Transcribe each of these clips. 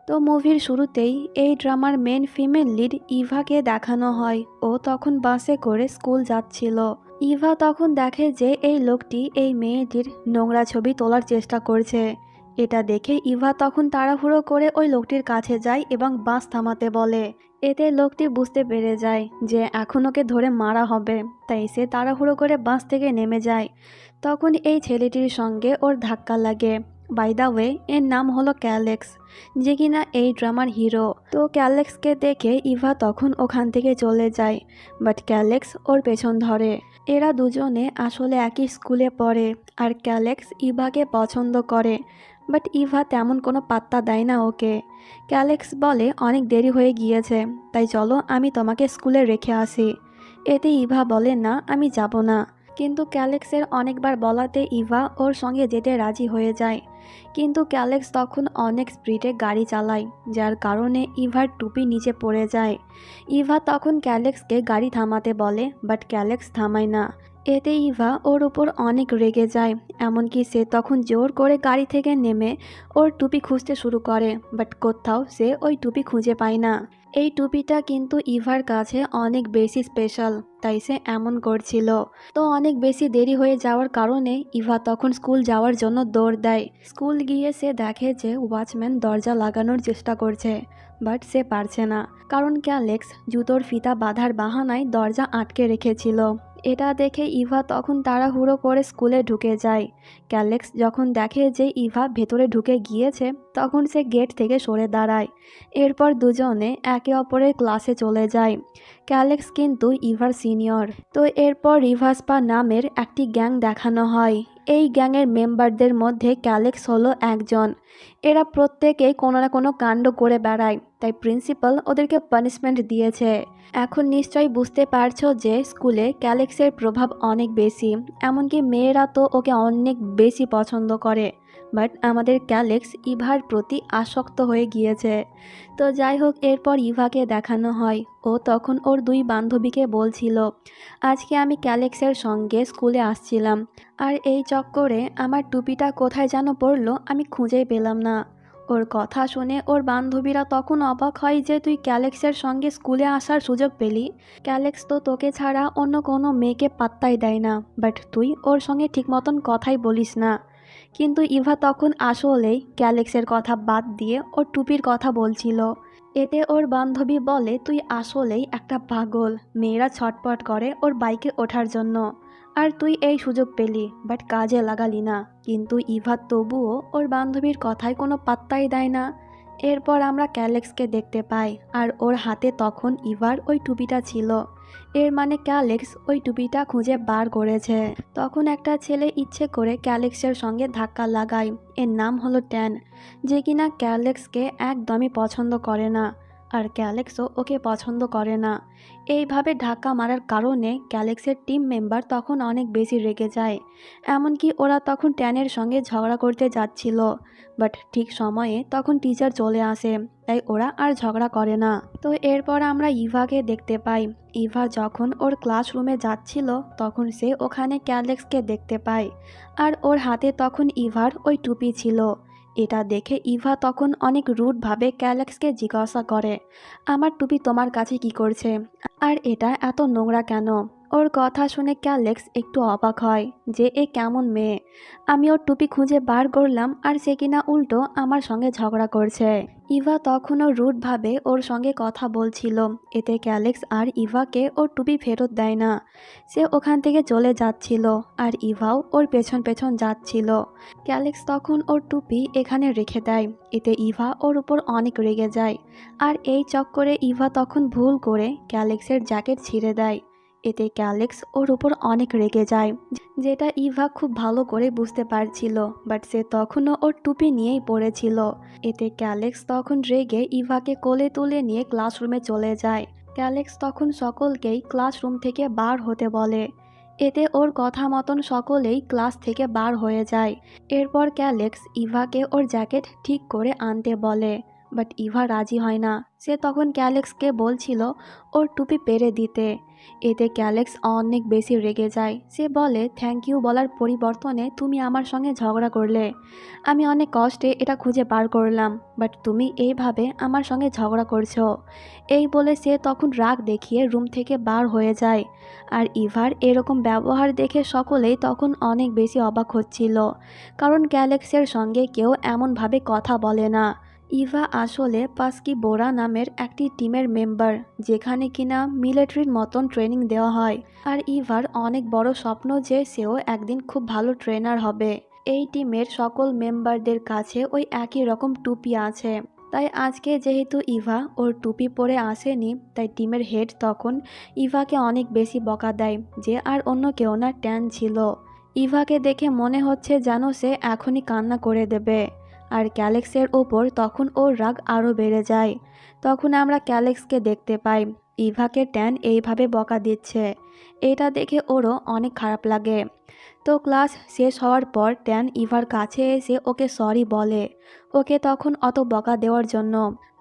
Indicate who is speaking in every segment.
Speaker 1: তো মুভির শুরুতেই এই ড্রামার মেন ফিমেল লিড ইভাকে দেখানো হয়। ও তখন বাসে করে স্কুল যাচ্ছিল। ইভা তখন দেখে যে এই লোকটি এই মেয়েটির নোংরা ছবি তোলার চেষ্টা করছে। এটা দেখে ইভা তখন তাড়াহুড়ো করে ওই লোকটির কাছে যায় এবং বাস থামাতে বলে। এতে লোকটি বুঝতে পেরে যায় যে এখন ওকে ধরে মারা হবে, তাই সে তাড়াহুড়ো করে বাস থেকে নেমে যায়। তখন এই ছেলেটির সঙ্গে ওর ধাক্কা লাগে। বাই দ্য ওয়ে, এর নাম হলো ক্যালেক্স, যে কিনা এই ড্রামার হিরো। তো ক্যালেক্সকে দেখে ইভা তখন ওখান থেকে চলে যায়, বাট ক্যালেক্স ওর পেছন ধরে। এরা দুজনে আসলে একই স্কুলে পড়ে, আর ক্যালেক্স ইভাকে পছন্দ করে, বাট ইভা তেমন কোনো পাত্তা দেয় না ওকে। ক্যালেক্স বলে অনেক দেরি হয়ে গিয়েছে, তাই চলো আমি তোমাকে স্কুলে রেখে আসি। এতে ইভা বলে না, আমি যাব না। কিন্তু ক্যালেক্সের অনেকবার বলাতে ইভা ওর সঙ্গে যেতে রাজি হয়ে যায়। কিন্তু ক্যালেক্স তখন অনেক স্পিডে গাড়ি চালায়, যার কারণে ইভার টুপি নিচে পড়ে যায়। ইভা তখন ক্যালেক্সকে গাড়ি থামাতে বলে, বাট ক্যালেক্স থামায় না। এতে ইভা ওর উপর অনেক রেগে যায়। এমনকি সে তখন জোর করে গাড়ি থেকে নেমে ওর টুপি খুঁজতে শুরু করে, বাট কোথাও সে ওই টুপি খুঁজে পায় না। এই টুপিটা কিন্তু ইভার কাছে অনেক বেশি স্পেশাল, তাই সে এমন করছিল। তো অনেক বেশি দেরি হয়ে যাওয়ার কারণে ইভা তখন স্কুল যাওয়ার জন্য দৌড় দেয়। স্কুল গিয়ে সে দেখে যে ওয়াচম্যান দরজা লাগানোর চেষ্টা করছে, বাট সে পারছে না, কারণ ক্যালেক্স জুতোর ফিতা বাঁধার বাহানায় দরজা আটকে রেখেছিল। এটা দেখে ইভা তখন তাড়াহুড়ো করে স্কুলে ঢুকে যায়। ক্যালেক্স যখন দেখে যে ইভা ভেতরে ঢুকে গিয়েছে, তখন সে গেট থেকে সরে দাঁড়ায়। এরপর দুজনে একে অপরের ক্লাসে চলে যায়। ক্যালেক্স কিন্তু ইভার সিনিয়র। তো এরপর রিভাসপা নামের একটি গ্যাং দেখানো হয়। এই গ্যাংয়ের মেম্বারদের মধ্যে ক্যালেক্স হলো একজন। এরা প্রত্যেকেই কোনো না কোনো কাণ্ড করে বেড়ায়, তাই প্রিন্সিপাল ওদেরকে পানিশমেন্ট দিয়েছে। এখন নিশ্চয়ই বুঝতে পারছো যে স্কুলে ক্যালেক্সের প্রভাব অনেক বেশি, এমনকি মেয়েরা তো ওকে অনেক বেশি পছন্দ করে। বাট আমাদের ক্যালেক্স ইভার প্রতি আসক্ত হয়ে গিয়েছে। তো যাই হোক, এরপর ইভাকে দেখানো হয়। ও তখন ওর দুই বান্ধবীকে বলছিল, আজকে আমি ক্যালেক্সের সঙ্গে স্কুলে আসছিলাম, আর এই চক্করে আমার টুপিটা কোথায় যেন পড়লো, আমি খুঁজেই পেলাম না। ওর কথা শুনে ওর বান্ধবীরা তখন অবাক হয় যে তুই ক্যালেক্সের সঙ্গে স্কুলে আসার সুযোগ পেলি। ক্যালেক্স তো তোকে ছাড়া অন্য কোনো মেয়েকে পাত্তাই দেয় না, বাট তুই ওর সঙ্গে ঠিক মতন কথাই বলিস না। কিন্তু ইভা তখন আসলেই ক্যালেক্সের কথা বাদ দিয়ে ওর টুপির কথা বলছিল। এতে ওর বান্ধবী বলে, তুই আসলেই একটা পাগল, মেয়েরা ছটপট করে ওর বাইকে ওঠার জন্য, আর তুই এই সুযোগ পেলি বাট কাজে লাগালি না। কিন্তু ইভা তবুও ওর বান্ধবীর কথায় কোনো পাত্তাই দেয় না। এরপর আমরা ক্যালেক্সকে দেখতে পাই, আর ওর হাতে তখন ইভার ওই টুপিটা ছিল। এর মানে ক্যালেক্স ওই টুপিটা খুঁজে বার করেছে। তখন একটা ছেলে ইচ্ছে করে ক্যালেক্সের সঙ্গে ধাক্কা লাগায়। এর নাম হলো ট্যান, যে কিনা ক্যালেক্সকে একদমই পছন্দ করে না, আর ক্যালেক্সও ওকে পছন্দ করে না। এইভাবে ধাক্কা মারার কারণে ক্যালেক্সের টিম মেম্বার তখন অনেক বেশি রেগে যায়। এমনকি ওরা তখন ট্যানের সঙ্গে ঝগড়া করতে যাচ্ছিল, বাট ঠিক সময়ে তখন টিচার চলে আসে, তাই ওরা আর ঝগড়া করে না। তো এরপর আমরা ইভাকে দেখতে পাই। ইভা যখন ওর ক্লাসরুমে যাচ্ছিল, তখন সে ওখানে ক্যালেক্সকে দেখতে পায়, আর ওর হাতে তখন ইভার ওই টুপি ছিল। এটা দেখে ইভা তখন অনেক রুডভাবে ক্যালেক্সকে জিজ্ঞাসা করে, আমার টুপি তোমার কাছে কি করছে, আর এটা এত নোংরা কেন? ওর কথা শুনে ক্যালেক্স একটু অবাক হয় যে এ কেমন মেয়ে, আমি ওর টুপি খুঁজে বার করলাম আর সে কিনা উল্টো আমার সঙ্গে ঝগড়া করছে। ইভা তখনও রুডভাবে ওর সঙ্গে কথা বলছিল। এতে ক্যালেক্স আর ইভাকে ওর টুপি ফেরত দেয় না। সে ওখান থেকে চলে যাচ্ছিল, আর ইভাও ওর পেছন পেছন যাচ্ছিল। ক্যালেক্স তখন ওর টুপি এখানে রেখে দেয়। এতে ইভা ওর উপর অনেক রেগে যায়, আর এই চক্করে ইভা তখন ভুল করে ক্যালেক্সের জ্যাকেট ছিঁড়ে দেয়। এতে ক্যালেক্স ওর উপর অনেক রেগে যায়, যেটা ইভা খুব ভালো করে বুঝতে পারছিল, বাট সে তখনও ওর টুপি নিয়েই পড়েছিল। এতে ক্যালেক্স তখন রেগে ইভাকে কোলে তুলে নিয়ে ক্লাসরুমে চলে যায়। ক্যালেক্স তখন সকলকেই ক্লাসরুম থেকে বার হতে বলে। এতে ওর কথা মতন সকলেই ক্লাস থেকে বার হয়ে যায়। এরপর ক্যালেক্স ইভাকে ওর জ্যাকেট ঠিক করে আনতে বলে, বাট ইভা রাজি হয় না। সে তখন ক্যালেক্সকে বলছিল ওর টুপি পেরে দিতে। এতে ক্যালেক্স অনেক বেশি রেগে যায়। সে বলে, থ্যাংক ইউ বলার পরিবর্তনে তুমি আমার সঙ্গে ঝগড়া করলে। আমি অনেক কষ্টে এটা খুঁজে বার করলাম, বাট তুমি এইভাবে আমার সঙ্গে ঝগড়া করছো। এই বলে সে তখন রাগ দেখিয়ে রুম থেকে বার হয়ে যায়। আর ইভার এরকম ব্যবহার দেখে সকলেই তখন অনেক বেশি অবাক হচ্ছিল, কারণ ক্যালেক্সের সঙ্গে কেউ এমনভাবে কথা বলে না। ইভা আসলে পাস্কি বোরা নামের একটি টিমের মেম্বার, যেখানে কিনা মিলিটারির মতন ট্রেনিং দেওয়া হয়। আর ইভার অনেক বড় স্বপ্ন যে সেও একদিন খুব ভালো ট্রেনার হবে। এই টিমের সকল মেম্বারদের কাছে ওই একই রকম টুপি আছে। তাই আজকে যেহেতু ইভা ওর টুপি পরে আসেনি, তাই টিমের হেড তখন ইভাকে অনেক বেশি বকা দেয় যে আর অন্য কেউ না, ট্যান ছিল। ইভাকে দেখে মনে হচ্ছে যেন সে এখনই কান্না করে দেবে। আর ক্যালেক্সের ওপর তখন ওর রাগ আরও বেড়ে যায়। তখন আমরা ক্যালেক্সকে দেখতে পাই ইভাকে ট্যান এইভাবে বকা দিচ্ছে। এটা দেখে ওরও অনেক খারাপ লাগে। তো ক্লাস শেষ হওয়ার পর ট্যান ইভার কাছে এসে ওকে সরি বলে, ওকে তখন অত বকা দেওয়ার জন্য।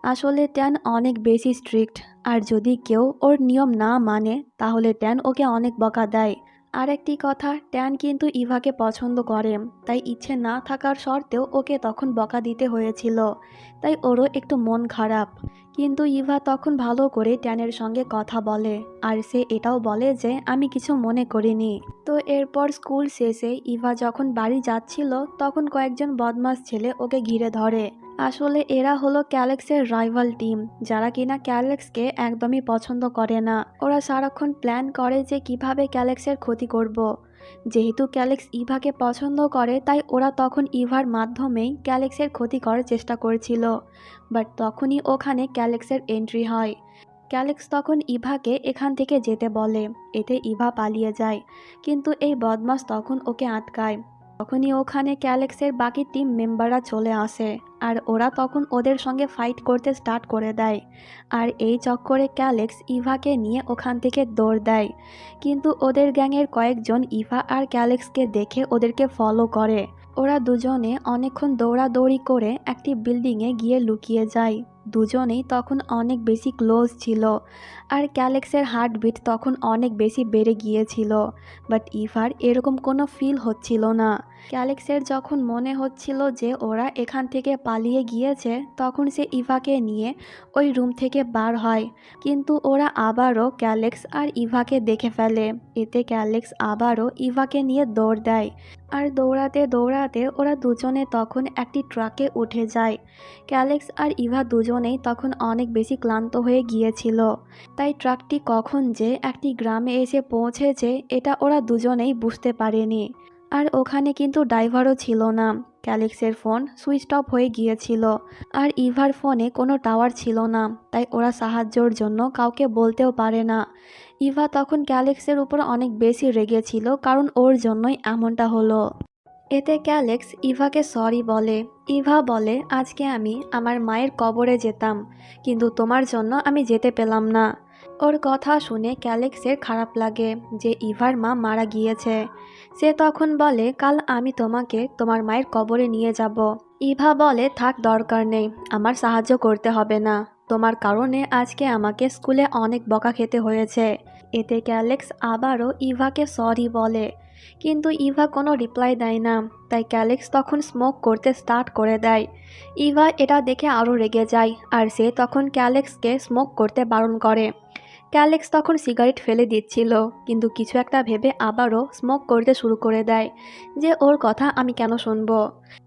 Speaker 1: আসলে ট্যান অনেক বেশি স্ট্রিক্ট, আর যদি কেউ ওর নিয়ম না মানে তাহলে ট্যান ওকে অনেক বকা দেয়। আর একটি কথা, ট্যান কিন্তু ইভাকে পছন্দ করে, তাই ইচ্ছে না থাকার সত্ত্বেও ওকে তখন বকা দিতে হয়েছিল। তাই ওরও একটু মন খারাপ। কিন্তু ইভা তখন ভালো করে ট্যানের সঙ্গে কথা বলে, আর সে এটাও বলে যে আমি কিছু মনে করিনি। তো এরপর স্কুল শেষে ইভা যখন বাড়ি যাচ্ছিল তখন কয়েকজন বদমাশ ছেলে ওকে ঘিরে ধরে। আসলে এরা হলো ক্যালেক্সের রাইভাল টিম, যারা কিনা ক্যালেক্সকে একদমই পছন্দ করে না। ওরা সারাক্ষণ প্ল্যান করে যে কিভাবে ক্যালেক্সের ক্ষতি করব। যেহেতু ক্যালেক্স ইভাকে পছন্দ করে, তাই ওরা তখন ইভার মাধ্যমেই ক্যালেক্সের ক্ষতি করার চেষ্টা করছিল। বাট তখনই ওখানে ক্যালেক্সের এন্ট্রি হয়। ক্যালেক্স তখন ইভাকে এখান থেকে যেতে বলে। এতে ইভা পালিয়ে যায়, কিন্তু এই বদমাশ তখন ওকে আটকায়। তখনই ওখানে ক্যালেক্সের বাকি টিম মেম্বাররা চলে আসে, আর ওরা তখন ওদের সঙ্গে ফাইট করতে স্টার্ট করে দেয়। আর এই চক্করে ক্যালেক্স ইভাকে নিয়ে ওখান থেকে দৌড় দেয়। কিন্তু ওদের গ্যাংয়ের কয়েকজন ইভা আর ক্যালেক্সকে দেখে ওদেরকে ফলো করে। ওরা দুজনে অনেকক্ষণ দৌড়াদৌড়ি করে একটি বিল্ডিংয়ে গিয়ে লুকিয়ে যায়। দুজনেই তখন অনেক বেশি ক্লোজ ছিল, আর ক্যালেক্সের হার্টবিট তখন অনেক বেশি বেড়ে গিয়েছিল। বাট ইভার এরকম কোনো ফিল হচ্ছিল না। ক্যালেক্সের যখন মনে হচ্ছিল যে ওরা এখান থেকে পালিয়ে গিয়েছে, তখন সে ইভাকে নিয়ে ওই রুম থেকে বার হয়। কিন্তু ওরা আবারও ক্যালেক্স আর ইভাকে দেখে ফেলে। এতে ক্যালেক্স আবারও ইভাকে নিয়ে দৌড় দেয়। আর দৌড়াতে দৌড়াতে ওরা দুজনে তখন একটি ট্রাকে উঠে যায়। ক্যালেক্স আর ইভা দুজনেই তখন অনেক বেশি ক্লান্ত হয়ে গিয়েছিল। তাই ট্রাকটি কখন যে একটি গ্রামে এসে পৌঁছেছে এটা ওরা দুজনেই বুঝতে পারেনি। আর ওখানে কিন্তু ড্রাইভারও ছিল না। ক্যালেক্সের ফোন সুইচ অফ হয়ে গিয়েছিল, আর ইভার ফোনে কোনো টাওয়ার ছিল না, তাই ওরা সাহায্যর জন্য কাউকে বলতেও পারে না। ইভা তখন ক্যালেক্সের উপর অনেক বেশি রেগেছিল, কারণ ওর জন্যই এমনটা হলো। এতে ক্যালেক্স ইভাকে সরি বলে। ইভা বলে, আজকে আমি আমার মায়ের কবরে যেতাম, কিন্তু তোমার জন্য আমি যেতে পেলাম না। ওর কথা শুনে ক্যালেক্সের খারাপ লাগে যে ইভার মা মারা গিয়েছে। সে তখন বলে, কাল আমি তোমাকে তোমার মায়ের কবরে নিয়ে যাব। ইভা বলে, থাক, দরকার নেই, আমার সাহায্য করতে হবে না। তোমার কারণে আজকে আমাকে স্কুলে অনেক বকা খেতে হয়েছে। এতে ক্যালেক্স আবারও ইভাকে সরি বলে, কিন্তু ইভা কোনো রিপ্লাই দেয় না। তাই ক্যালেক্স তখন স্মোক করতে স্টার্ট করে দেয়। ইভা এটা দেখে আরও রেগে যায়, আর সে তখন ক্যালেক্সকে স্মোক করতে বারণ করে। ক্যালেক্স তখন সিগারেট ফেলে দিচ্ছিল, কিন্তু কিছু একটা ভেবে আবারও স্মোক করতে শুরু করে দেয় যে ওর কথা আমি কেন শুনবো।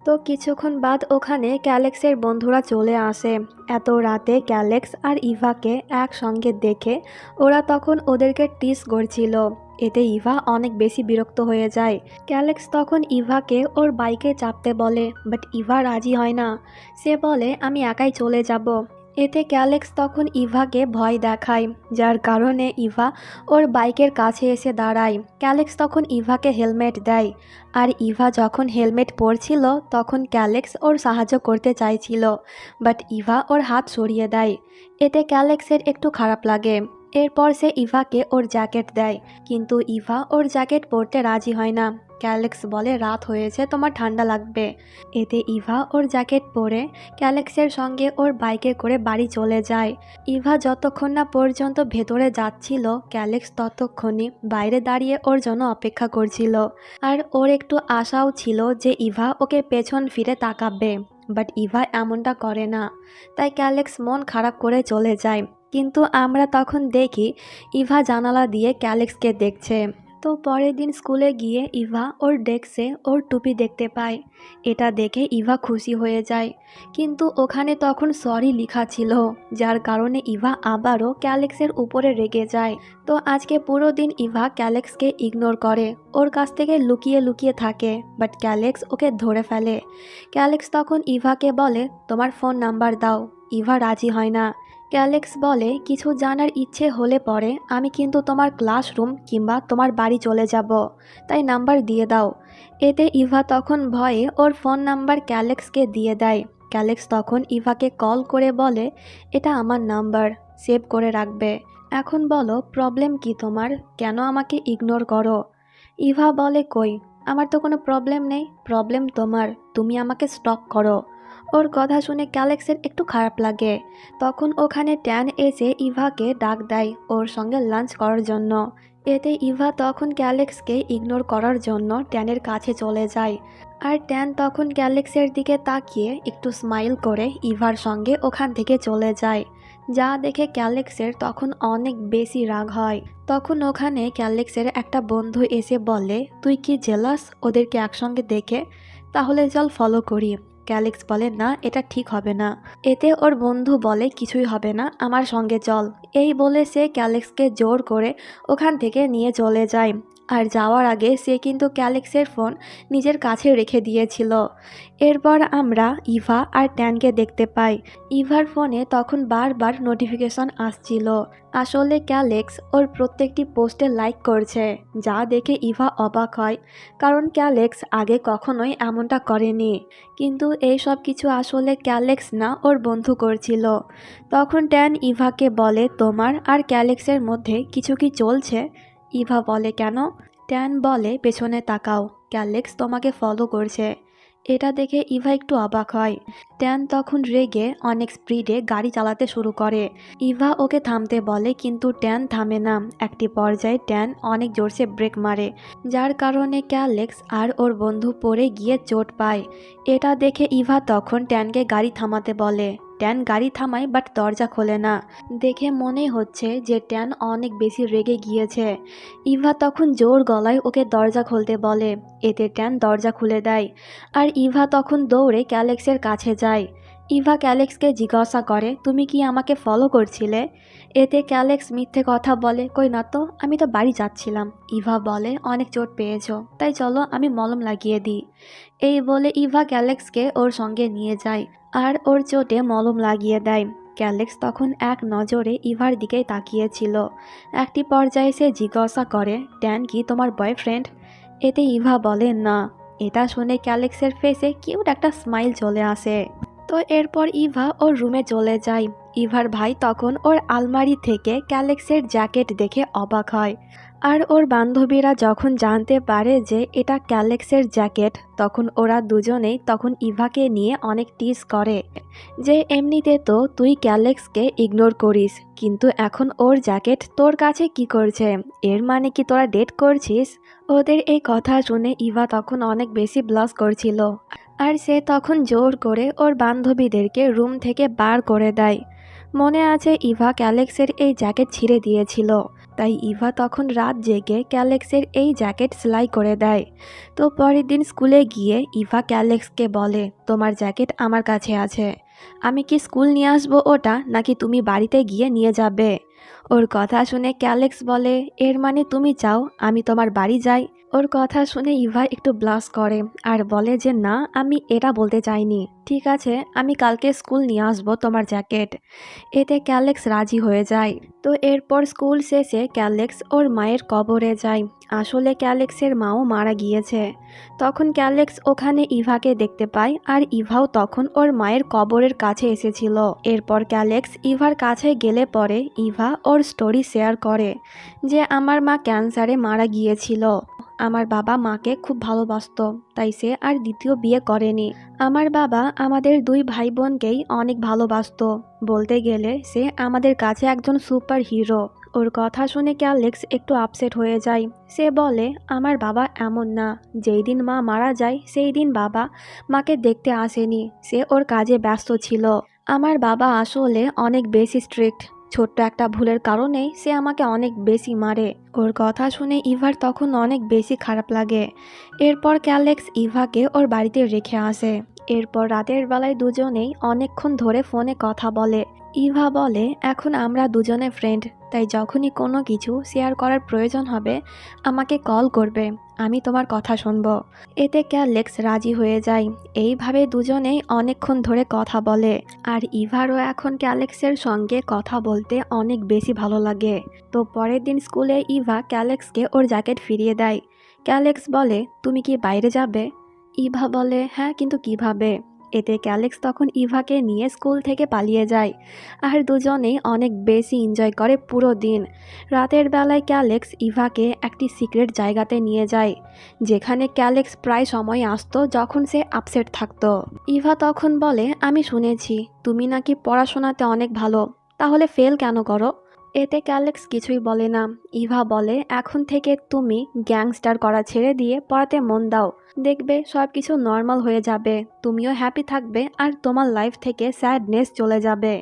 Speaker 1: তো কিছুক্ষণ বাদ ওখানে ক্যালেক্সের বন্ধুরা চলে আসে। এত রাতে ক্যালেক্স আর ইভাকে একসঙ্গে দেখে ওরা তখন ওদেরকে টিস করছিল। এতে ইভা অনেক বেশি বিরক্ত হয়ে যায়। ক্যালেক্স তখন ইভাকে ওর বাইকে চাপতে বলে, বাট ইভা রাজি হয় না। সে বলে, আমি একাই চলে যাব। এতে ক্যালেক্স তখন ইভাকে ভয় দেখায়, যার কারণে ইভা ওর বাইকের কাছে এসে দাঁড়ায়। ক্যালেক্স তখন ইভাকে হেলমেট দেয়, আর ইভা যখন হেলমেট পরছিল তখন ক্যালেক্স ওর সাহায্য করতে চাইছিল, বাট ইভা ওর হাত সরিয়ে দেয়। এতে ক্যালেক্সের একটু খারাপ লাগে। এরপর সে ইভাকে ওর জ্যাকেট দেয়, কিন্তু ইভা ওর জ্যাকেট পরতে রাজি হয় না। ক্যালেক্স বলে রাত হয়েছে, তোমার ঠান্ডা লাগবে। এতে ইভা ওর জ্যাকেট পরে ক্যালেক্সের সঙ্গে ওর বাইকে করে বাড়ি চলে যায়। ইভা যতক্ষণ না পর্যন্ত ভেতরে যাচ্ছিল, ক্যালেক্স ততক্ষণই বাইরে দাঁড়িয়ে ওর জন্য অপেক্ষা করছিল। আর ওর একটু আশাও ছিল যে ইভা ওকে পেছন ফিরে তাকাবে, বাট ইভা এমনটা করে না। তাই ক্যালেক্স মন খারাপ করে চলে যায়। কিন্তু আমরা তখন দেখি ইভা জানালা দিয়ে ক্যালেক্সকে দেখছে। তো পরের দিন স্কুলে গিয়ে ইভা ওর ডেস্কে ওর টুপি দেখতে পায়। এটা দেখে ইভা খুশি হয়ে যায়, কিন্তু ওখানে তখন সরি লেখা ছিল, যার কারণে ইভা আবারও ক্যালেক্সের উপরে রেগে যায়। তো আজকে পুরো দিন ইভা ক্যালেক্সকে ইগনোর করে, ওর কাছ থেকে লুকিয়ে লুকিয়ে থাকে, বাট ক্যালেক্স ওকে ধরে ফেলে। ক্যালেক্স তখন ইভাকে বলে তোমার ফোন নাম্বার দাও। ইভা রাজি হয় না। ক্যালেক্স বলে কিছু জানার ইচ্ছে হলে পরে আমি কিন্তু তোমার ক্লাসরুম কিংবা তোমার বাড়ি চলে যাব, তাই নাম্বার দিয়ে দাও। এতে ইভা তখন ভয়ে ওর ফোন নাম্বার ক্যালেক্সকে দিয়ে দেয়। ক্যালেক্স তখন ইভাকে কল করে বলে এটা আমার নাম্বার, সেভ করে রাখবে। এখন বলো প্রবলেম কি তোমার, কেন আমাকে ইগনোর করো? ইভা বলে কই, আমার তো কোনো প্রবলেম নেই, প্রবলেম তোমার, তুমি আমাকে স্টক করো। ওর কথা শুনে ক্যালেক্সের একটু খারাপ লাগে। তখন ওখানে ট্যান এসে ইভাকে ডাক দেয় ওর সঙ্গে লাঞ্চ করার জন্য। এতে ইভা তখন ক্যালেক্সকে ইগনোর করার জন্য ট্যানের কাছে চলে যায়। আর ট্যান তখন ক্যালেক্সের দিকে তাকিয়ে একটু স্মাইল করে ইভার সঙ্গে ওখান থেকে চলে যায়, যা দেখে ক্যালেক্সের তখন অনেক বেশি রাগ হয়। তখন ওখানে ক্যালেক্সের একটা বন্ধু এসে বলে তুই কি জেলাস ওদেরকে একসঙ্গে দেখে, তাহলে চল ফলো করি। ক্যালেক্স বলে না, এটা ঠিক হবে না। এতে ওর বন্ধু বলে কিছুই হবে না, আমার সঙ্গে চল। এই বলে সে ক্যালেক্সকে জোর করে ওখান থেকে নিয়ে চলে যায়। আর যাওয়ার আগে সে কিন্তু ক্যালেক্সের ফোন নিজের কাছে রেখে দিয়েছিল। এরপর আমরা ইভা আর ট্যানকে দেখতে পাই। ইভার ফোনে তখন বারবার নোটিফিকেশন আসছিল। আসলে ক্যালেক্স ওর প্রত্যেকটি পোস্টে লাইক করছে, যা দেখে ইভা অবাক হয়, কারণ ক্যালেক্স আগে কখনোই এমনটা করেনি। কিন্তু এই সব কিছু আসলে ক্যালেক্স না, ওর বন্ধু করছিল। তখন ট্যান ইভাকে বলে তোমার আর ক্যালেক্সের মধ্যে কিছু কি চলছে? ইভা বলে কেন? ট্যান বলে পেছনে তাকাও, ক্যালেক্স তোমাকে ফলো করছে। এটা দেখে ইভা একটু অবাক হয়। ট্যান তখন রেগে অনেক স্পিডে গাড়ি চালাতে শুরু করে। ইভা ওকে থামতে বলে, কিন্তু ট্যান থামে না। একটি পর্যায়ে ট্যান অনেক জোরসে ব্রেক মারে, যার কারণে ক্যালেক্স আর ওর বন্ধু পড়ে গিয়ে চোট পায়। এটা দেখে ইভা তখন ট্যানকে গাড়ি থামাতে বলে। ট্যান গাড়ি থামায়, বাট দরজা খোলে না। দেখে মনে হচ্ছে যে ট্যান অনেক বেশি রেগে গিয়েছে। ইভা তখন জোর গলায় ওকে দরজা খুলতে বলে। এতে ট্যান দরজা খুলে দেয়। আর ইভা তখন দৌড়ে ক্যালেক্সের কাছে যায়। ইভা ক্যালেক্সকে জিজ্ঞাসা করে তুমি কি আমাকে ফলো করছিলে? এতে ক্যালেক্স মিথ্যে কথা বলে, কই না তো, আমি তো বাড়ি যাচ্ছিলাম। ইভা বলে অনেক চোট পেয়েছো, তাই চলো আমি মলম লাগিয়ে দিই। এই বলে ইভা ক্যালেক্সকে ওর সঙ্গে নিয়ে যায় আর ওর চোটে মলম লাগিয়ে দেয়। ক্যালেক্স তখন এক নজরে ইভার দিকেই তাকিয়েছিল। একটি পর্যায়ে সে জিজ্ঞাসা করে ট্যান কি তোমার বয়ফ্রেন্ড? এতে ইভা বলে না। এটা শুনে ক্যালেক্সের ফেসে কিউট একটা স্মাইল চলে আসে। তো এরপর ইভা ওর রুমে চলে যায়। ইভার ভাই তখন ওর আলমারি থেকে ক্যালেক্সের জ্যাকেট দেখে অবাক হয়। আর ওর বান্ধবীরা যখন জানতে পারে যে এটা ক্যালেক্সের জ্যাকেট, তখন ওরা দুজনেই তখন ইভাকে নিয়ে অনেক টিজ করে যে এমনিতে তো তুই ক্যালেক্সকে ইগনোর করিস, কিন্তু এখন ওর জ্যাকেট তোর কাছে কি করছে, এর মানে কি তোরা ডেট করছিস? ওদের এই কথা শুনে ইভা তখন অনেক বেশি ব্লাশ করছিল। আর সে তখন জোর করে ওর বান্ধবীদেরকে রুম থেকে বার করে দেয়। মনে আছে ইভা ক্যালেক্সের এই জ্যাকেট ছিঁড়ে দিয়েছিল, তাই ইভা তখন রাত জেগে ক্যালেক্সের এই জ্যাকেট সেলাই করে দেয়। তো পরের দিন স্কুলে গিয়ে ইভা ক্যালেক্সকে বলে তোমার জ্যাকেট আমার কাছে আছে, আমি কি স্কুল নিয়ে আসবো ওটা, নাকি তুমি বাড়িতে গিয়ে নিয়ে যাবে? ওর কথা শুনে ক্যালেক্স বলে এর মানে তুমি চাও আমি তোমার বাড়ি যাই? ওর কথা শুনে ইভা একটু ব্লাশ করে আর বলে যে না, আমি এটা বলতে চাইনি। ঠিক আছে, আমি কালকে স্কুল নিয়ে আসবো তোমার জ্যাকেট। এতে ক্যালেক্স রাজি হয়ে যায়। তো এরপর স্কুল শেষে ক্যালেক্স ওর মায়ের কবরে যায়। আসলে ক্যালেক্সের মাও মারা গিয়েছে। তখন ক্যালেক্স ওখানে ইভাকে দেখতে পায় আর ইভাও তখন ওর মায়ের কবরের কাছে এসেছিল। এরপর ক্যালেক্স ইভার কাছে গেলে পরে ইভা ওর স্টোরি শেয়ার করে যে আমার মা ক্যান্সারে মারা গিয়েছিল। আমার বাবা মাকে খুব ভালোবাসতো, তাই সে আর দ্বিতীয় বিয়ে করেনি। আমার বাবা আমাদের দুই ভাই বোনকেই অনেক ভালোবাসতো। বলতে গেলে সে আমাদের কাছে একজন সুপার হিরো। ওর কথা শুনে ক্যালেক্স একটু আপসেট হয়ে যায়। সে বলে আমার বাবা এমন না, যেই দিন মা মারা যায় সেই দিন বাবা মাকে দেখতে আসেনি, সে ওর কাজে ব্যস্ত ছিল। আমার বাবা আসলে অনেক বেশি স্ট্রিক্ট। ছোট্ট একটা ভুলের কারণেই সে আমাকে অনেক বেশি মারে। ওর কথা শুনে ইভার তখন অনেক বেশি খারাপ লাগে। এরপর ক্যালেক্স ইভাকে ওর বাড়িতে রেখে আসে। এরপর রাতের বেলায় দুজনেই অনেকক্ষণ ধরে ফোনে কথা বলে। ইভা বলে এখন আমরা দুজনে ফ্রেন্ড, তাই যখনই কোনো কিছু শেয়ার করার প্রয়োজন হবে আমাকে কল করবে, আমি তোমার কথা শুনবো। এতে ক্যালেক্স রাজি হয়ে যায়। এইভাবে দুজনেই অনেকক্ষণ ধরে কথা বলে। আর ইভারও এখন ক্যালেক্সের সঙ্গে কথা বলতে অনেক বেশি ভালো লাগে। তো পরের দিন স্কুলে ইভা ক্যালেক্সকে ওর জ্যাকেট ফিরিয়ে দেয়। ক্যালেক্স বলে তুমি কি বাইরে যাবে? ইভা বলে হ্যাঁ, কিন্তু কিভাবে? এতে ক্যালেক্স তখন ইভাকে নিয়ে স্কুল থেকে পালিয়ে যায়। আর দুজনেই অনেক বেশি এনজয় করে পুরো দিন। রাতের বেলায় ক্যালেক্স ইভাকে একটি সিক্রেট জায়গাতে নিয়ে যায়, যেখানে ক্যালেক্স প্রায় সময় আসতো যখন সে আপসেট থাকতো। ইভা তখন বলে আমি শুনেছি তুমি নাকি পড়াশোনাতে অনেক ভালো, তাহলে ফেল কেন করো? এতে ক্যালেক্স কিছুই বলে না। ইভা বলে এখন থেকে তুমি গ্যাংস্টার করা ছেড়ে দিয়ে পড়াতে মন দাও, দেখবে সব কিছু নর্মাল হয়ে যাবে, তুমিও হ্যাপি থাকবে আর তোমার লাইফ থেকে স্যাডনেস চলে যাবে।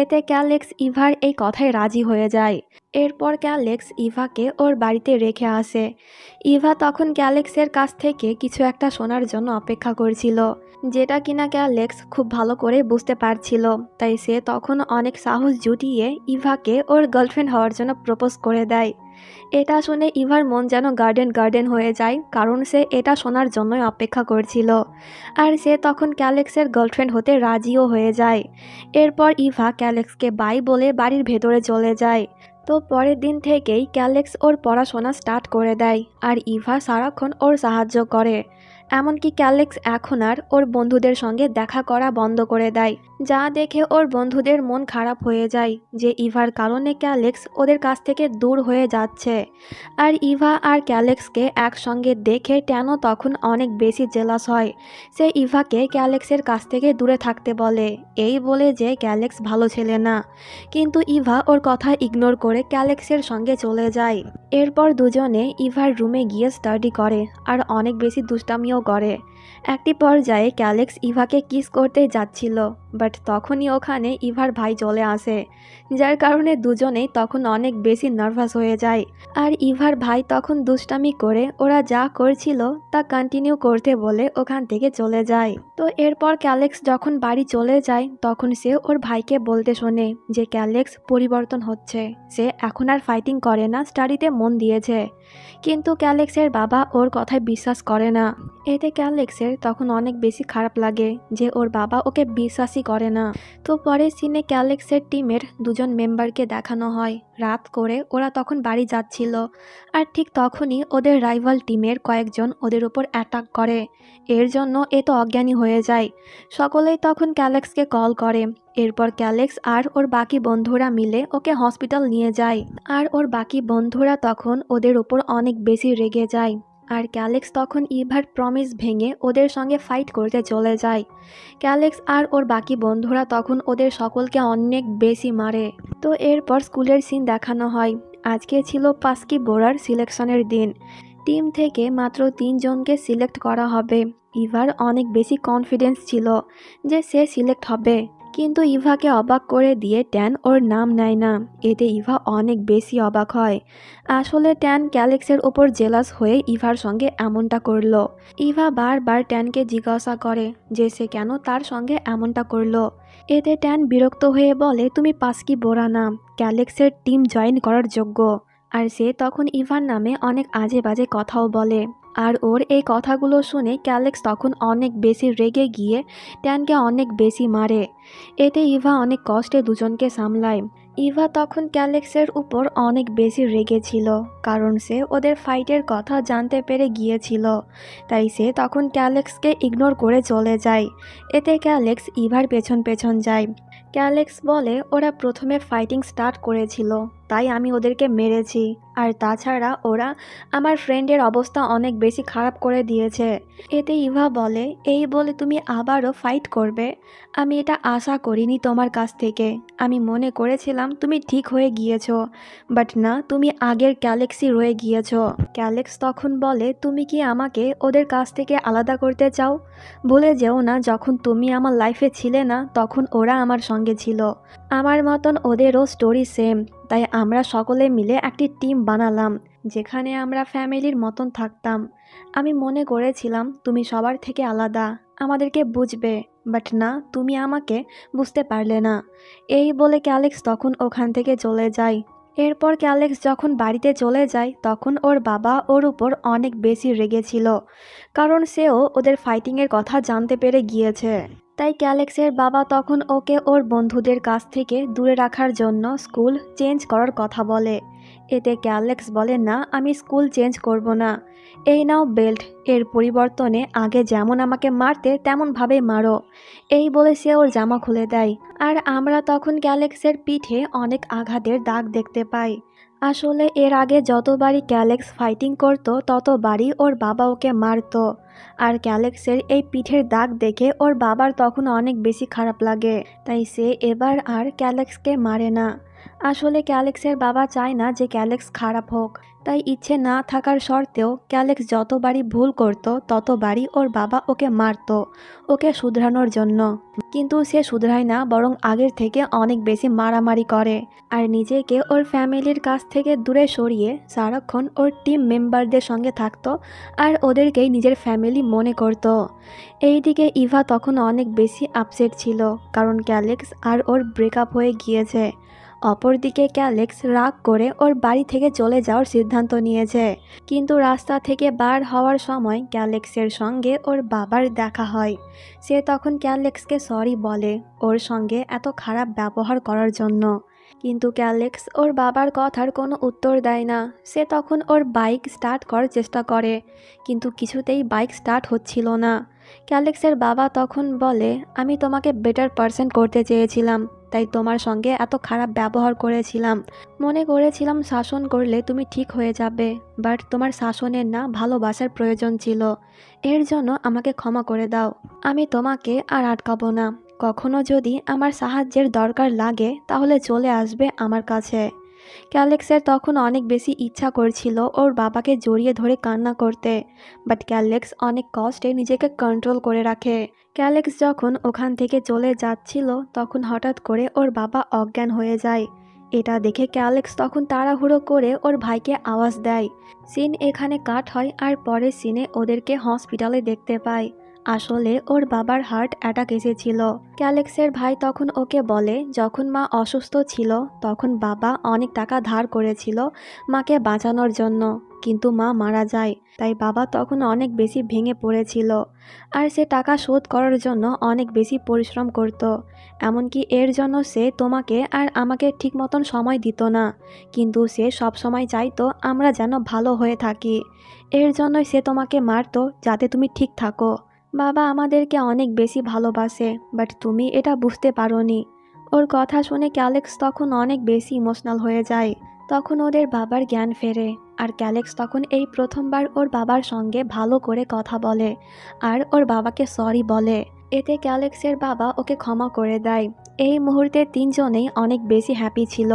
Speaker 1: এতে ক্যালেক্স ইভার এই কথায় রাজি হয়ে যায়। এরপর ক্যালেক্স ইভাকে ওর বাড়িতে রেখে আসে। ইভা তখন ক্যালেক্সের কাছ থেকে কিছু একটা শোনার জন্য অপেক্ষা করছিল, যেটা কিনা ক্যালেক্স খুব ভালো করে বুঝতে পারছিল। তাই সে তখন অনেক সাহস জুটিয়ে ইভাকে ওর গার্লফ্রেন্ড হওয়ার জন্য প্রপোজ করে দেয়। এটা শুনে ইভার মন যেন গার্ডেন গার্ডেন হয়ে যায়, কারণ সে এটা শোনার জন্যই অপেক্ষা করছিল। আর সে তখন ক্যালেক্সের গার্লফ্রেন্ড হতে রাজিও হয়ে যায়। এরপর ইভা ক্যালেক্সকে বাই বলে বাড়ির ভেতরে চলে যায়। তো পরের দিন থেকেই ক্যালেক্স ওর পড়াশোনা স্টার্ট করে দেয় আর ইভা সারাক্ষণ ওর সাহায্য করে। এমনকি ক্যালেক্স এখন আর ওর বন্ধুদের সঙ্গে দেখা করা বন্ধ করে দেয়, যা দেখে ওর বন্ধুদের মন খারাপ হয়ে যায় যে ইভার কারণে ক্যালেক্স ওদের কাছ থেকে দূর হয়ে যাচ্ছে। আর ইভা আর ক্যালেক্সকে একসঙ্গে দেখে ট্যানও তখন অনেক বেশি জেলাস হয়। সে ইভাকে ক্যালেক্সের কাছ থেকে দূরে থাকতে বলে, এই বলে যে ক্যালেক্স ভালো ছেলে না। কিন্তু ইভা ওর কথা ইগনোর করে ক্যালেক্সের সঙ্গে চলে যায়। এরপর দুজনে ইভার রুমে গিয়ে স্টাডি করে আর অনেক বেশি দুষ্টামিও করে। একটি পর্যায়ে ক্যালেক্স ইভাকে কিস করতে যাচ্ছিল, বাট তখনই ওখানে ইভার ভাই চলে আসে, যার কারণে দুজনেই তখন অনেক বেশি নার্ভাস হয়ে যায়। আর ইভার ভাই তখন দুষ্টামি করে ওরা যা করছিল তা কন্টিনিউ করতে বলে ওখান থেকে চলে যায়। তো এরপর ক্যালেক্স যখন বাড়ি চলে যায় তখন সে ওর ভাইকে বলতে শোনে যে ক্যালেক্স পরিবর্তন হচ্ছে, সে এখন আর ফাইটিং করে না, স্টাডিতে মন দিয়েছে। কিন্তু ক্যালেক্সের বাবা ওর কথায় বিশ্বাস করে না। এতে ক্যালেক্সের তখন অনেক বেশি খারাপ লাগে যে ওর বাবা ওকে বিশ্বাসই করে না। তো পরের সিনে ক্যালেক্সের টিমের দুজন মেম্বারকে দেখানো হয়। রাত করে ওরা তখন বাড়ি যাচ্ছিল আর ঠিক তখনই ওদের রাইভাল টিমের কয়েকজন ওদের উপর অ্যাটাক করে। এর জন্য এ তো অজ্ঞানী হয়ে যায়। সকলেই তখন ক্যালেক্সকে কল করে। এরপর ক্যালেক্স আর ওর বাকি বন্ধুরা মিলে ওকে হসপিটাল নিয়ে যায়। আর ওর বাকি বন্ধুরা তখন ওদের উপর অনেক বেশি রেগে যায়। আর ক্যালেক্স তখন ইভার প্রমিস ভেঙে ওদের সঙ্গে ফাইট করতে চলে যায়। ক্যালেক্স আর ওর বাকি বন্ধুরা তখন ওদের সকলকে অনেক বেশি মারে। তো এরপর স্কুলের সিন দেখানো হয়। আজকে ছিল পাস্কি বোরার সিলেকশনের দিন। টিম থেকে মাত্র 3 জনকে সিলেক্ট করা হবে। ইভার অনেক বেশি কনফিডেন্স ছিল যে সে সিলেক্ট হবে, কিন্তু ইভাকে অবাক করে দিয়ে ট্যান ওর নাম নেয় না। এতে ইভা অনেক বেশি অবাক হয়। আসলে ট্যান ক্যালেক্সের ওপর জেলাস হয়ে ইভার সঙ্গে এমনটা করলো। ইভা বারবার ট্যানকে জিজ্ঞাসা করে যে সে কেন তার সঙ্গে এমনটা করলো। এতে ট্যান বিরক্ত হয়ে বলে তুমি পাস্কি বোরা না, ক্যালেক্সের টিম জয়েন করার যোগ্য। আর সে তখন ইভার নামে অনেক আজে বাজে কথাও বলে। আর ওর এই কথাগুলো শুনে ক্যালেক্স তখন অনেক বেশি রেগে গিয়ে ট্যানকে অনেক বেশি মারে। এতে ইভা অনেক কষ্টে দুজনকে সামলায়। ইভা তখন ক্যালেক্সের উপর অনেক বেশি রেগেছিল, কারণ সে ওদের ফাইটের কথা জানতে পেরে গিয়েছিল। তাই সে তখন ক্যালেক্সকে ইগনোর করে চলে যায়। এতে ক্যালেক্স ইভার পেছন পেছন যায়। ক্যালেক্স বলে ওরা প্রথমে ফাইটিং স্টার্ট করেছিল, তাই আমি ওদেরকে মেরেছি। আর তাছাড়া ওরা আমার ফ্রেন্ডের অবস্থা অনেক বেশি খারাপ করে দিয়েছে। এতে ইভা বলে, এই বলে তুমি আবারও ফাইট করবে? আমি এটা আশা করিনি তোমার কাছ থেকে। আমি মনে করেছিলাম তুমি ঠিক হয়ে গিয়েছো, বাট না, তুমি আগের ক্যালেক্সই রয়ে গিয়েছো। ক্যালেক্স তখন বলে, তুমি কি আমাকে ওদের কাছ থেকে আলাদা করতে চাও? ভুলে যেও না, যখন তুমি আমার লাইফে ছিলে না তখন ওরা আমার সঙ্গে ছিল। আমার মতন ওদেরও স্টোরি সেম। তাই আমরা সকলে মিলে একটি টিম বানালাম, যেখানে আমরা ফ্যামিলির মতন থাকতাম। আমি মনে করেছিলাম তুমি সবার থেকে আলাদা, আমাদেরকে বুঝবে, বাট না, তুমি আমাকে বুঝতে পারলে না। এই বলে ক্যালেক্স তখন ওখান থেকে চলে যায়। এরপর ক্যালেক্স যখন বাড়িতে চলে যায় তখন ওর বাবা ওর উপর অনেক বেশি রেগেছিল, কারণ সেও ওদের ফাইটিংয়ের কথা জানতে পেরে গিয়েছে। তাই ক্যালেক্সের বাবা তখন ওকে ওর বন্ধুদের কাছ থেকে দূরে রাখার জন্য স্কুল চেঞ্জ করার কথা বলে। এতে ক্যালেক্স বলে, না, আমি স্কুল চেঞ্জ করব না। এই নাও বেল্ট, এর পরিবর্তনে আগে যেমন আমাকে মারতে তেমনভাবেই মারো। এই বলে সে ওর জামা খুলে দেয়। আর আমরা তখন ক্যালেক্সের পিঠে অনেক আঘাতের দাগ দেখতে পাই। আসলে এর আগে যতবারই ক্যালেক্স ফাইটিং করত ততবারই ওর বাবা ওকে মারতো। আর ক্যালেক্সের এই পিঠের দাগ দেখে ওর বাবার তখন অনেক বেশি খারাপ লাগে। তাই সে এবার আর ক্যালেক্সকে মারে না। আসলে ক্যালেক্সের বাবা চায় না যে ক্যালেক্স খারাপ হোক। তাই ইচ্ছে না থাকার সত্ত্বেও ক্যালেক্স যতবারই ভুল করত ততবারই ওর বাবা ওকে মারতো, ওকে শুধরানোর জন্য। কিন্তু সে শুধরায় না, বরং আগের থেকে অনেক বেশি মারামারি করে। আর নিজেকে ওর ফ্যামিলির কাছ থেকে দূরে সরিয়ে সারাক্ষণ ওর টিম মেম্বারদের সঙ্গে থাকতো আর ওদেরকেই নিজের ফ্যামিলি মনে করত। এইদিকে ইভা তখন অনেক বেশি আপসেট ছিল, কারণ ক্যালেক্স আর ওর ব্রেকআপ হয়ে গিয়েছে। অপরদিকে ক্যালেক্স রাগ করে ওর বাড়ি থেকে চলে যাওয়ার সিদ্ধান্ত নিয়েছে। কিন্তু রাস্তা থেকে বার হওয়ার সময় ক্যালেক্সের সঙ্গে ওর বাবার দেখা হয়। সে তখন ক্যালেক্সকে সরি বলে ওর সঙ্গে এত খারাপ ব্যবহার করার জন্য। কিন্তু ক্যালেক্স ওর বাবার কথার কোনো উত্তর দেয় না। সে তখন ওর বাইক স্টার্ট করার চেষ্টা করে, কিন্তু কিছুতেই বাইক স্টার্ট হচ্ছিল না। ক্যালেক্সের বাবা তখন বলে, আমি তোমাকে বেটার পার্সন করতে চেয়েছিলাম, তাই তোমার সঙ্গে এত খারাপ ব্যবহার করেছিলাম। মনে করেছিলাম শাসন করলে তুমি ঠিক হয়ে যাবে, বাট তোমার শাসনের না, ভালোবাসার প্রয়োজন ছিল। এর জন্য আমাকে ক্ষমা করে দাও। আমি তোমাকে আর আটকাবো না। কখনো যদি আমার সাহায্যের দরকার লাগে তাহলে চলে আসবে আমার কাছে। ক্যালেক্সের তখন অনেক বেশি ইচ্ছা করছিল ওর বাবাকে জড়িয়ে ধরে কান্না করতে, বাট ক্যালেক্স অনেক কষ্টে নিজেকে কন্ট্রোল করে রাখে। ক্যালেক্স যখন ওখান থেকে চলে যাচ্ছিল তখন হঠাৎ করে ওর বাবা অজ্ঞান হয়ে যায়। এটা দেখে ক্যালেক্স তখন তাড়াহুড়ো করে ওর ভাইকে আওয়াজ দেয়। সিন এখানে কাট হয় আর পরের সিনে ওদেরকে হসপিটালে দেখতে পায়। আসলে ওর বাবার হার্ট অ্যাটাক এসেছিল। ক্যালেক্সের ভাই তখন ওকে বলে, যখন মা অসুস্থ ছিল তখন বাবা অনেক টাকা ধার করেছিল মাকে বাঁচানোর জন্য, কিন্তু মা মারা যায়। তাই বাবা তখন অনেক বেশি ভেঙে পড়েছিল আর সে টাকা শোধ করার জন্য অনেক বেশি পরিশ্রম করত। এমনকি এর জন্য সে তোমাকে আর আমাকে ঠিক মতন সময় দিত না, কিন্তু সে সব সময় চাইতো আমরা যেন ভালো হয়ে থাকি। এর জন্যই সে তোমাকে মারতো, যাতে তুমি ঠিক থাকো। বাবা আমাদেরকে অনেক বেশি ভালোবাসে, বাট তুমি এটা বুঝতে পারোনি। ওর কথা শুনে ক্যালেক্স তখন অনেক বেশি ইমোশনাল হয়ে যায়। তখন ওদের বাবার জ্ঞান ফেরে আর ক্যালেক্স তখন এই প্রথমবার ওর বাবার সঙ্গে ভালো করে কথা বলে আর ওর বাবাকে সরি বলে। এতে ক্যালেক্সের বাবা ওকে ক্ষমা করে দেয়। এই মুহূর্তে তিনজনেই অনেক বেশি হ্যাপি ছিল,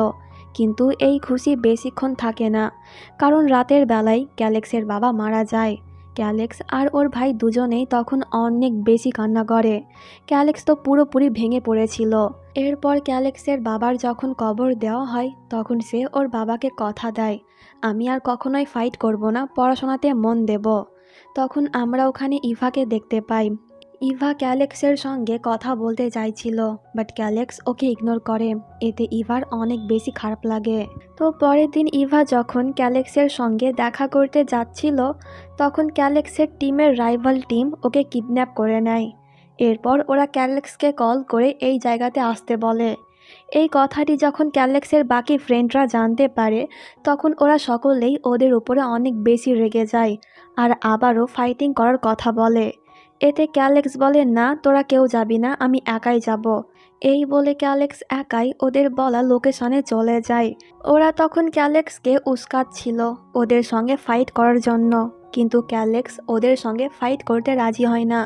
Speaker 1: কিন্তু এই খুশি বেশিক্ষণ থাকে না, কারণ রাতের বেলায় ক্যালেক্সের বাবা মারা যায়। ক্যালেক্স আর ওর ভাই দুজনেই তখন অনেক বেশি কান্না করে। ক্যালেক্স তো পুরোপুরি ভেঙে পড়েছিল। এরপর ক্যালেক্সের বাবার যখন কবর দেওয়া হয় তখন সে ওর বাবাকে কথা দেয়, আমি আর কখনোই ফাইট করব না, পড়াশোনাতে মন দেব। তখন আমরা ওখানে ইভাকে দেখতে পাই। ইভা ক্যালেক্সের সঙ্গে কথা বলতে চাইছিল, বাট ক্যালেক্স ওকে ইগনোর করে। এতে ইভার অনেক বেশি খারাপ লাগে। তো পরের দিন ইভা যখন ক্যালেক্সের সঙ্গে দেখা করতে যাচ্ছিল, তখন ক্যালেক্সের টিমের রাইভাল টিম ওকে কিডন্যাপ করে নেয়। এরপর ওরা ক্যালেক্সকে কল করে এই জায়গাতে আসতে বলে। এই কথাটি যখন ক্যালেক্সের বাকি ফ্রেন্ডরা জানতে পারে, তখন ওরা সকলেই ওদের উপরে অনেক বেশি রেগে যায় আর আবারও ফাইটিং করার কথা বলে। এতে ক্যালেক্স বলে, না তোরা কেউ যাবি না, আমি একাই যাব। এই বলে ক্যালেক্স একাই ওদের বলা লোকেশনে চলে যায়। ওরা তখন ক্যালেক্সকে উস্কাচ্ছিল ওদের সঙ্গে ফাইট করার জন্য, কিন্তু ক্যালেক্স ওদের সঙ্গে ফাইট করতে রাজি হয় না।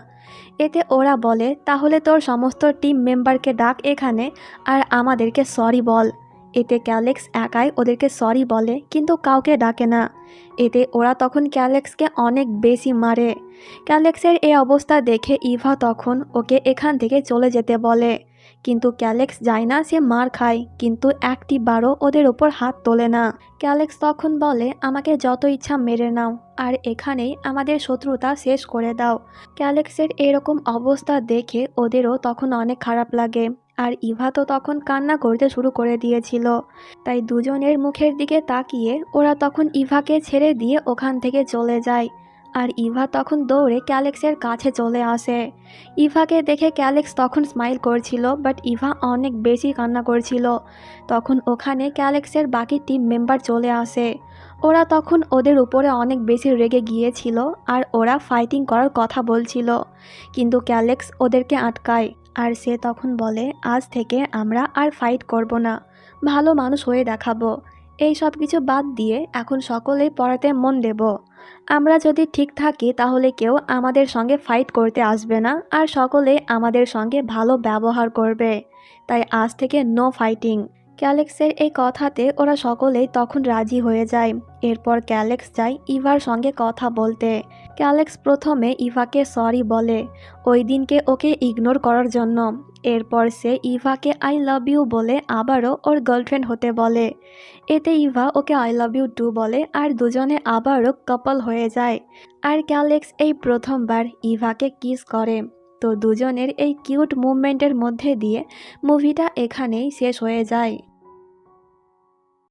Speaker 1: এতে ওরা বলে, তাহলে তোর সমস্ত টিম মেম্বারকে ডাক এখানে আর আমাদেরকে সরি বল। এতে ক্যালেক্স একাই ওদেরকে সরি বলে, কিন্তু কাউকে ডাকে না। এতে ওরা তখন ক্যালেক্সকে অনেক বেশি মারে। ক্যালেক্সের এই অবস্থা দেখে ইভা তখন ওকে এখান থেকে চলে যেতে বলে, কিন্তু ক্যালেক্স যায় না, সে মার খায়, কিন্তু একটি বারও ওদের ওপর হাত তোলে না। ক্যালেক্স তখন বলে, আমাকে যত ইচ্ছা মেরে নাও আর এখানেই আমাদের শত্রুতা শেষ করে দাও। ক্যালেক্সের এরকম অবস্থা দেখে ওদেরও তখন অনেক খারাপ লাগে, আর ইভা তো তখন কান্না করতে শুরু করে দিয়েছিল। তাই দুজনের মুখের দিকে তাকিয়ে ওরা তখন ইভাকে ছেড়ে দিয়ে ওখান থেকে চলে যায়। আর ইভা তখন দৌড়ে ক্যালেক্সের কাছে চলে আসে। ইভাকে দেখে ক্যালেক্স তখন স্মাইল করছিল, বাট ইভা অনেক বেশি কান্না করছিল। তখন ওখানে ক্যালেক্সের বাকি টিম মেম্বার চলে আসে। ওরা তখন ওদের উপরে অনেক বেশি রেগে গিয়েছিল আর ওরা ফাইটিং করার কথা বলছিল, কিন্তু ক্যালেক্স ওদেরকে আটকায়। আর সে তখন বলে, আজ থেকে আমরা আর ফাইট করব না, ভালো মানুষ হয়ে দেখাবো। এই সব কিছু বাদ দিয়ে এখন সকলেই পড়াতে মন দেব। আমরা যদি ঠিক থাকি তাহলে কেউ আমাদের সঙ্গে ফাইট করতে আসবে না আর সকলে আমাদের সঙ্গে ভালো ব্যবহার করবে। তাই আজ থেকে নো ফাইটিং। ক্যালেক্সের এই কথাতে ওরা সকলেই তখন রাজি হয়ে যায়। এরপর ক্যালেক্স যায় ইভার সঙ্গে কথা বলতে। ক্যালেক্স প্রথমে ইভাকে সরি বলে ওই দিনকে ওকে ইগনোর করার জন্য। এরপর সে ইভাকে আই লাভ ইউ বলে আবারও ওর গার্লফ্রেন্ড হতে বলে। এতে ইভা ওকে আই লাভ ইউ টু বলে আর দুজনে আবারও কাপল হয়ে যায়। আর ক্যালেক্স এই প্রথমবার ইভাকে কিস করে। তো দুজনের এই কিউট মুভমেন্টের মধ্যে দিয়ে মুভিটা এখানেই শেষ হয়ে যায়।